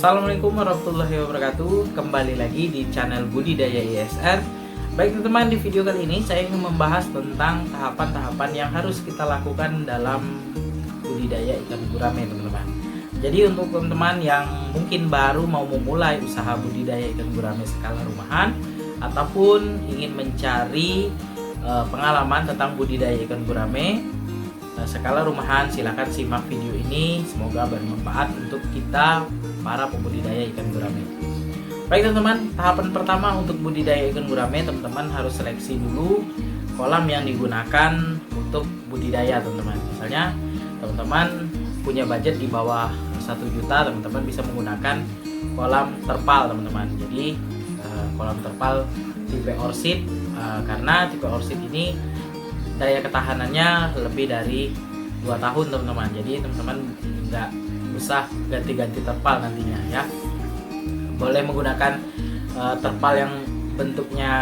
Assalamualaikum warahmatullahi wabarakatuh. Kembali lagi di channel Budidaya ISR. Baik teman-teman, di video kali ini saya ingin membahas tentang tahapan-tahapan yang harus kita lakukan dalam budidaya ikan gurame, teman-teman. Jadi untuk teman-teman yang mungkin baru mau memulai usaha budidaya ikan gurame skala rumahan ataupun ingin mencari pengalaman tentang budidaya ikan gurame skala rumahan, silahkan simak video ini, semoga bermanfaat untuk kita para pembudidaya ikan gurame. Baik teman-teman, tahapan pertama untuk budidaya ikan gurame, teman-teman harus seleksi dulu kolam yang digunakan untuk budidaya, teman-teman. Misalnya teman-teman punya budget di bawah 1 juta, teman-teman bisa menggunakan kolam terpal, teman-teman. Jadi kolam terpal tipe orsid, karena tipe orsid ini daya ketahanannya lebih dari 2 tahun, teman-teman. Jadi teman-teman nggak usah ganti-ganti terpal nantinya ya. Boleh menggunakan terpal yang bentuknya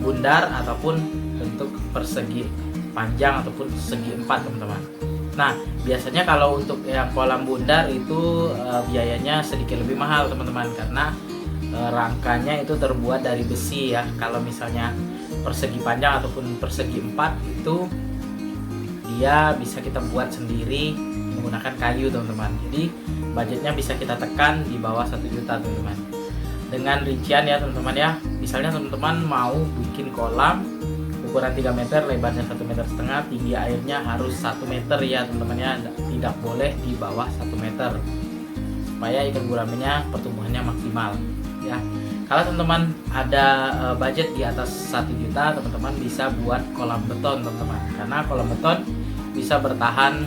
bundar ataupun bentuk persegi panjang ataupun segi 4, teman-teman. Nah, biasanya kalau untuk yang kolam bundar itu biayanya sedikit lebih mahal, teman-teman, karena rangkanya itu terbuat dari besi ya. Kalau misalnya persegi panjang ataupun persegi 4 itu dia bisa kita buat sendiri menggunakan kayu, teman-teman. Jadi budgetnya bisa kita tekan di bawah 1 juta, teman-teman. Dengan rincian ya, teman-teman ya. Misalnya teman-teman mau bikin kolam ukuran 3 meter, lebarnya 1,5 meter, tinggi airnya harus 1 meter ya, teman-teman ya. Tidak boleh di bawah 1 meter supaya ikan guramenya pertumbuhannya maksimal ya. Kalau teman-teman ada budget di atas 1 juta, teman-teman bisa buat kolam beton, teman-teman. Karena kolam beton bisa bertahan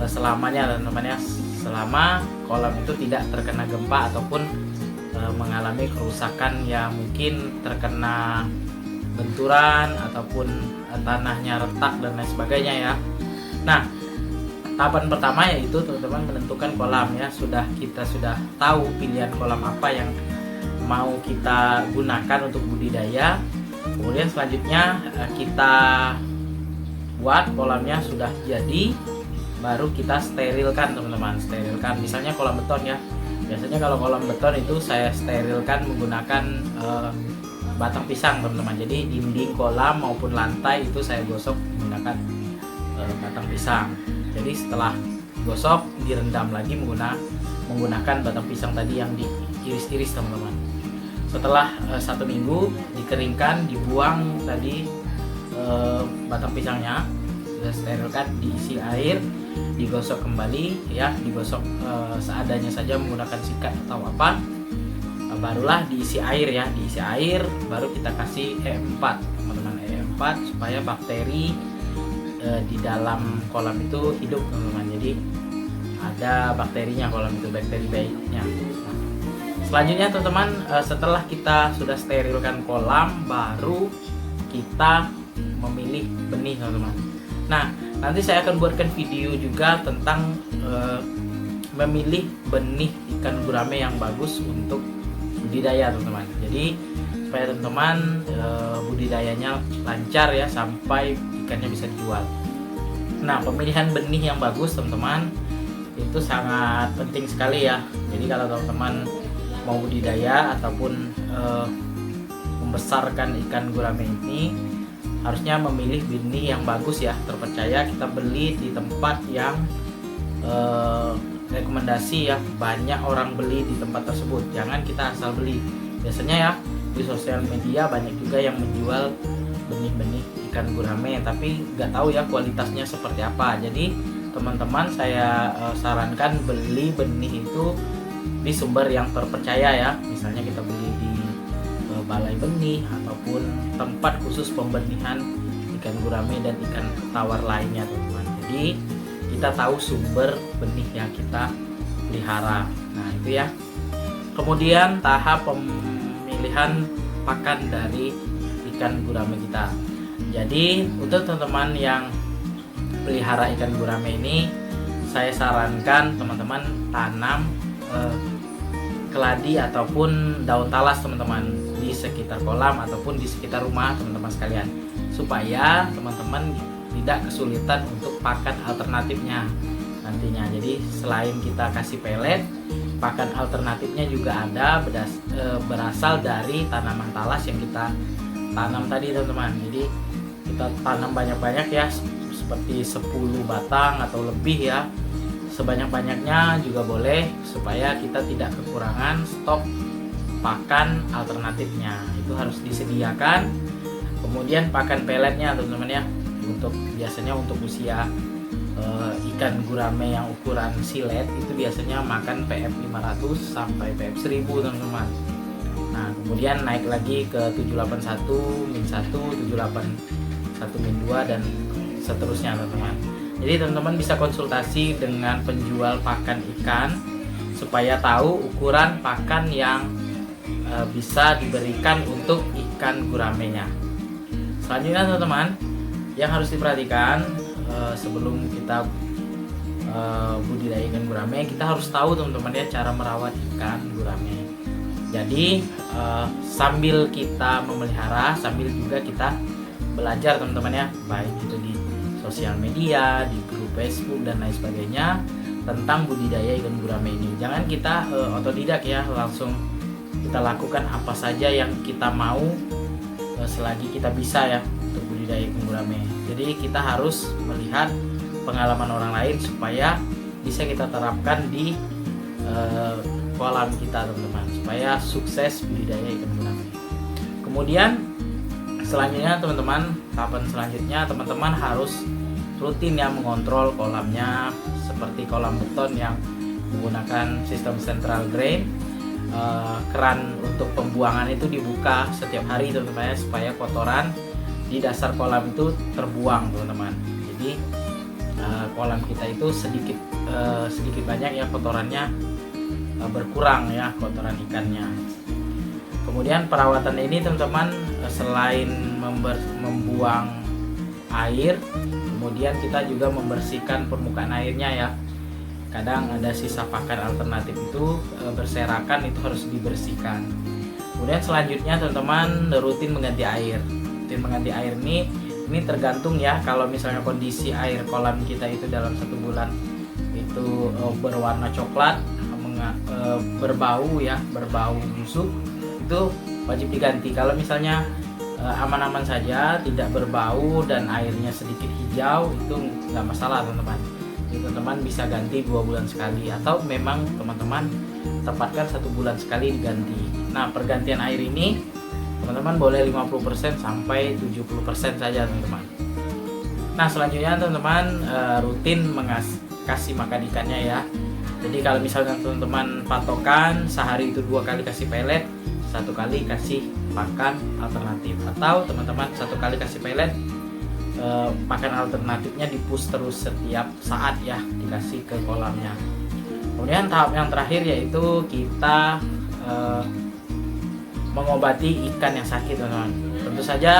selamanya, teman-teman ya. Selama kolam itu tidak terkena gempa ataupun mengalami kerusakan yang mungkin terkena benturan ataupun tanahnya retak dan lain sebagainya ya. Nah, tahapan pertama yaitu teman-teman menentukan kolam ya. Kita sudah tahu pilihan kolam apa yang mau kita gunakan untuk budidaya. Kemudian selanjutnya kita buat kolamnya sudah jadi, baru kita sterilkan, teman-teman. Sterilkan misalnya kolam beton ya. Biasanya kalau kolam beton itu saya sterilkan menggunakan batang pisang, teman-teman. Jadi dinding kolam maupun lantai itu saya gosok menggunakan batang pisang. Jadi setelah gosok direndam lagi menggunakan batang pisang tadi yang diiris-iris, teman-teman. Setelah 1 minggu dikeringkan, dibuang tadi batang pisangnya, sudah sterilkan, diisi air, digosok kembali ya, digosok seadanya saja menggunakan sikat atau apa. Barulah diisi air ya, diisi air baru kita kasih E4, teman-teman, E4 supaya bakteri di dalam kolam itu hidup, teman-teman. Jadi ada bakterinya kolam itu, bakteri baiknya. Selanjutnya teman-teman, setelah kita sudah sterilkan kolam, baru kita memilih benih, teman-teman. Nah, nanti saya akan buatkan video juga tentang memilih benih ikan gurame yang bagus untuk budidaya, teman-teman. Jadi supaya teman-teman budidayanya lancar ya, sampai ikannya bisa dijual. Nah, pemilihan benih yang bagus, teman-teman, itu sangat penting sekali ya. Jadi kalau teman-teman mau budidaya ataupun membesarkan ikan gurame ini, harusnya memilih benih yang bagus ya, terpercaya. Kita beli di tempat yang rekomendasi ya, banyak orang beli di tempat tersebut. Jangan kita asal beli. Biasanya ya di sosial media banyak juga yang menjual benih-benih ikan gurame, tapi nggak tahu ya kualitasnya seperti apa. Jadi teman-teman, saya sarankan beli benih itu di sumber yang terpercaya ya. Misalnya kita beli di balai benih ataupun tempat khusus pembenihan ikan gurame dan ikan tawar lainnya, teman-teman. Jadi kita tahu sumber benih yang kita pelihara. Nah itu ya. Kemudian tahap pemilihan pakan dari ikan gurame kita. Jadi untuk teman-teman yang pelihara ikan gurame ini, saya sarankan teman-teman tanam keladi ataupun daun talas, teman-teman, di sekitar kolam ataupun di sekitar rumah teman-teman sekalian, supaya teman-teman tidak kesulitan untuk pakan alternatifnya nantinya. Jadi selain kita kasih pelet, pakan alternatifnya juga ada berasal dari tanaman talas yang kita tanam tadi teman-teman. Jadi kita tanam banyak-banyak ya, seperti 10 batang atau lebih ya, sebanyak-banyaknya juga boleh, supaya kita tidak kekurangan stok pakan alternatifnya. Itu harus disediakan. Kemudian pakan peletnya teman-teman ya, biasanya untuk usia ikan gurame yang ukuran silet itu biasanya makan PF 500 sampai PF 1000 teman-teman. Nah kemudian naik lagi ke 781 min 1, 781 min 2 dan seterusnya teman-teman. Jadi teman-teman bisa konsultasi dengan penjual pakan ikan supaya tahu ukuran pakan yang bisa diberikan untuk ikan guramenya. Selanjutnya teman-teman, yang harus diperhatikan sebelum kita budidaya ikan gurame, kita harus tahu teman-teman ya cara merawat ikan gurame. Jadi sambil kita memelihara, sambil juga kita belajar teman-teman ya, baik itu di sosial media, di grup Facebook dan lain sebagainya tentang budidaya ikan gurame ini. Jangan kita otodidak ya, langsung kita lakukan apa saja yang kita mau selagi kita bisa ya untuk budidaya ikan gurame. Jadi kita harus melihat pengalaman orang lain supaya bisa kita terapkan di kolam kita teman-teman, supaya sukses budidaya ikan gurame. Kemudian selanjutnya teman-teman, tahapan selanjutnya teman-teman harus rutin ya mengontrol kolamnya, seperti kolam beton yang menggunakan sistem central drain. Keran untuk pembuangan itu dibuka setiap hari teman-teman ya, supaya kotoran di dasar kolam itu terbuang teman-teman. Jadi kolam kita itu sedikit banyak ya kotorannya berkurang ya, kotoran ikannya. Kemudian perawatan ini teman-teman, selain membuang air, kemudian kita juga membersihkan permukaan airnya ya. Kadang ada sisa pakan alternatif itu berserakan, itu harus dibersihkan. Kemudian selanjutnya teman-teman rutin mengganti air. Rutin mengganti air ini tergantung ya, kalau misalnya kondisi air kolam kita itu dalam 1 bulan itu berwarna coklat, berbau ya, berbau busuk, itu wajib diganti. Kalau misalnya aman-aman saja, tidak berbau dan airnya sedikit hijau, itu nggak masalah teman-teman. Teman-teman bisa ganti 2 bulan sekali, atau memang teman-teman tempatkan 1 bulan sekali diganti. Nah pergantian air ini teman-teman boleh 50% sampai 70% saja teman-teman. Nah selanjutnya teman-teman rutin kasih makan ikannya ya. Jadi kalau misalnya teman-teman patokan sehari itu 2 kali kasih pelet, 1 kali kasih pakan alternatif, atau teman-teman 1 kali kasih pelet, pakan alternatifnya dipus terus setiap saat ya, dikasih ke kolamnya. Kemudian tahap yang terakhir yaitu kita mengobati ikan yang sakit teman-teman. Tentu saja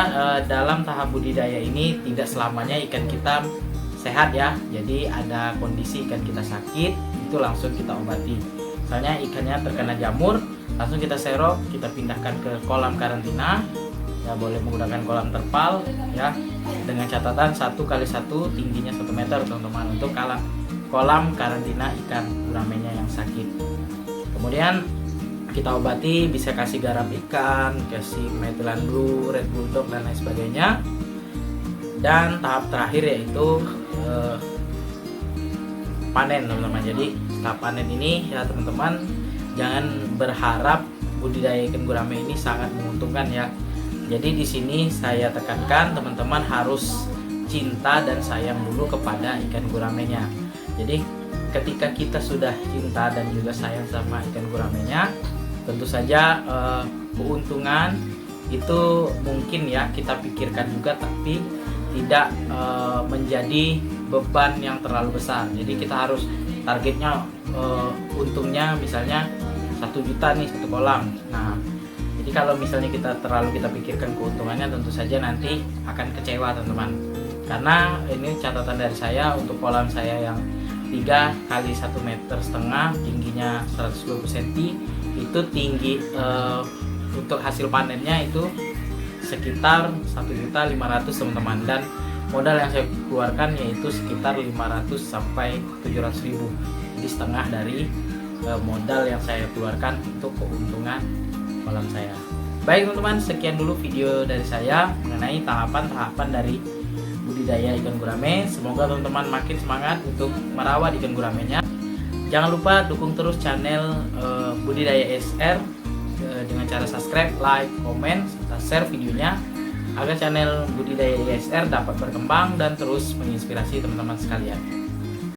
dalam tahap budidaya ini tidak selamanya ikan kita sehat ya. Jadi ada kondisi ikan kita sakit, itu langsung kita obati. Misalnya ikannya terkena jamur, langsung kita serok, kita pindahkan ke kolam karantina ya, boleh menggunakan kolam terpal ya, dengan catatan 1x1 tingginya 1 meter teman-teman, untuk kolam karantina ikan guramenya yang sakit. Kemudian kita obati, bisa kasih garam ikan, kasih metilan blue, red bulldog dan lain sebagainya. Dan tahap terakhir yaitu panen teman-teman. Jadi tahap panen ini ya teman-teman, jangan berharap budidaya ikan gurame ini sangat menguntungkan ya. Jadi di sini saya tekankan teman-teman harus cinta dan sayang dulu kepada ikan guramenya. Jadi ketika kita sudah cinta dan juga sayang sama ikan guramenya, tentu saja keuntungan itu mungkin ya kita pikirkan juga, tapi tidak menjadi beban yang terlalu besar. Jadi kita harus targetnya untungnya misalnya 1 juta nih 1 kolam. Nah jadi kalau misalnya kita pikirkan keuntungannya, tentu saja nanti akan kecewa teman-teman. Karena ini catatan dari saya, untuk kolam saya yang 3 kali 1,5 meter, tingginya 120 cm, itu tinggi untuk hasil panennya itu sekitar 1.500.000 teman-teman, dan modal yang saya keluarkan yaitu sekitar 500 sampai 700.000, jadi setengah dari modal yang saya keluarkan untuk keuntungan kolam saya. Baik teman-teman, sekian dulu video dari saya mengenai tahapan-tahapan dari budidaya ikan gurame. Semoga teman-teman makin semangat untuk merawat ikan guramenya. Jangan lupa dukung terus channel Budidaya ESR dengan cara subscribe, like, komen, serta share videonya agar channel Budidaya ESR dapat berkembang dan terus menginspirasi teman-teman sekalian.